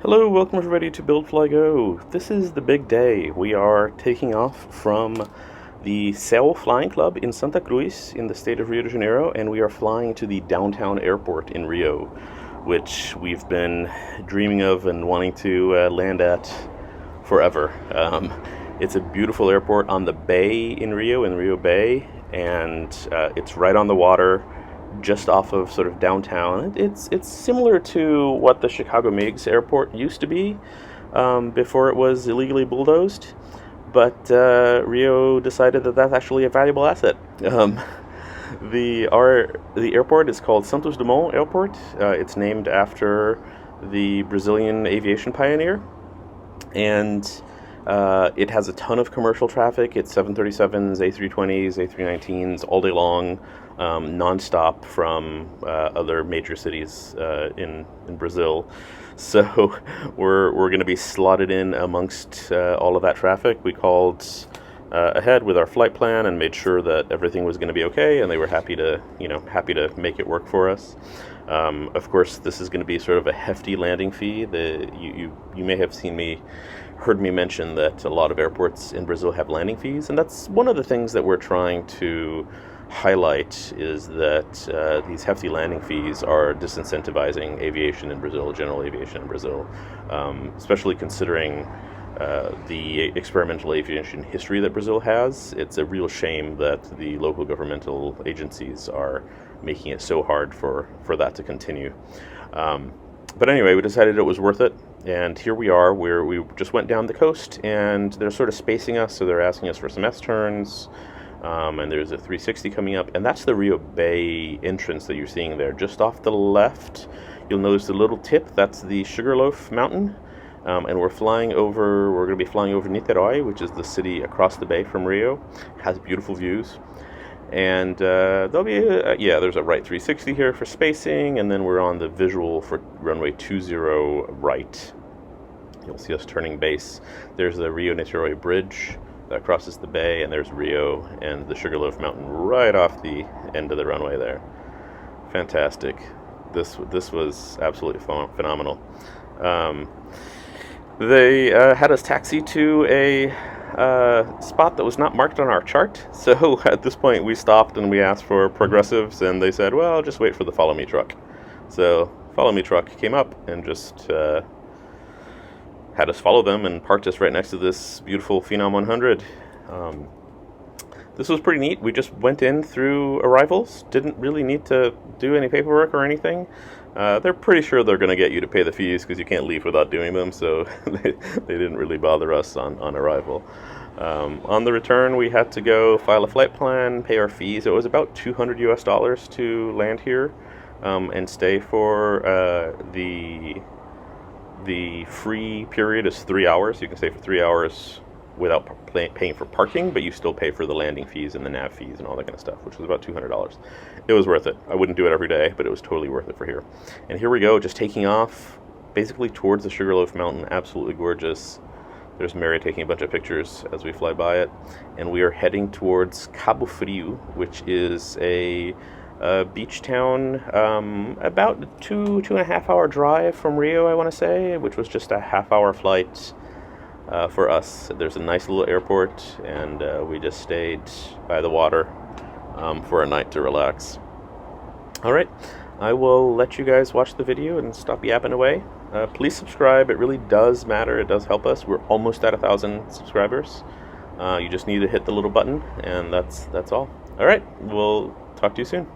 Hello, welcome everybody to Build Fly Go. This is the big day. We are taking off from the Céu Flying Club in Santa Cruz in the state of Rio de Janeiro, and we are flying to the downtown airport in Rio, which we've been dreaming of and wanting to land at forever. It's a beautiful airport on the bay in Rio Bay, and it's right on the water, just off of sort of downtown. It's similar to what the Chicago Meigs Airport used to be before it was illegally bulldozed, but Rio decided that that's actually a valuable asset. The airport is called Santos Dumont Airport. It's named after the Brazilian aviation pioneer, and it has a ton of commercial traffic. It's 737s, A320s, A319s all day long, nonstop from other major cities in Brazil. So we're going to be slotted in amongst all of that traffic. We called ahead with our flight plan and made sure that everything was going to be okay, and they were happy to make it work for us. Of course, this is going to be sort of a hefty landing fee. You may have heard me mention that a lot of airports in Brazil have landing fees, and that's one of the things that we're trying to highlight, is that these hefty landing fees are disincentivizing aviation in Brazil, general aviation in Brazil, especially considering the experimental aviation history that Brazil has. It's a real shame that the local governmental agencies are making it so hard for that to continue. But anyway, we decided it was worth it, and here we are, where we just went down the coast, and they're sort of spacing us, so they're asking us for some S-turns, and there's a 360 coming up, and that's the Rio Bay entrance that you're seeing there. Just off the left, you'll notice the little tip, that's the Sugarloaf Mountain, and we're going to be flying over Niterói, which is the city across the bay from Rio. It has beautiful views. And there'll be there's a right 360 here for spacing, and then we're on the visual for runway 20 right. You'll see us turning base. There's the Rio-Niterói bridge that crosses the bay, and there's Rio and the Sugarloaf Mountain right off the end of the runway there. Fantastic. This was absolutely phenomenal. They had us taxi to a spot that was not marked on our chart. So at this point we stopped and we asked for progressives, and they said, well, just wait for the follow me truck. So follow me truck came up and just had us follow them and parked us right next to this beautiful Phenom 100. This was pretty neat. We just went in through arrivals, didn't really need to do any paperwork or anything. They're pretty sure they're going to get you to pay the fees because you can't leave without doing them, so they didn't really bother us on arrival. On the return, we had to go file a flight plan, pay our fees. It was about $200 to land here and stay for the free period is 3 hours. You can stay for 3 hours without paying for parking, but you still pay for the landing fees and the nav fees and all that kind of stuff, which was about $200. It was worth it. I wouldn't do it every day, but it was totally worth it for here. And here we go, just taking off basically towards the Sugarloaf Mountain. Absolutely gorgeous. There's Mary taking a bunch of pictures as we fly by it. And we are heading towards Cabo Frio, which is a beach town, about a 2.5 hour drive from Rio, I want to say, which was just a half-hour flight for us. There's a nice little airport, and we just stayed by the water for a night to relax. All right, I will let you guys watch the video and stop yapping away. Please subscribe. It really does matter. It does help us. We're almost at 1,000 subscribers. You just need to hit the little button, and that's all. All right, we'll talk to you soon.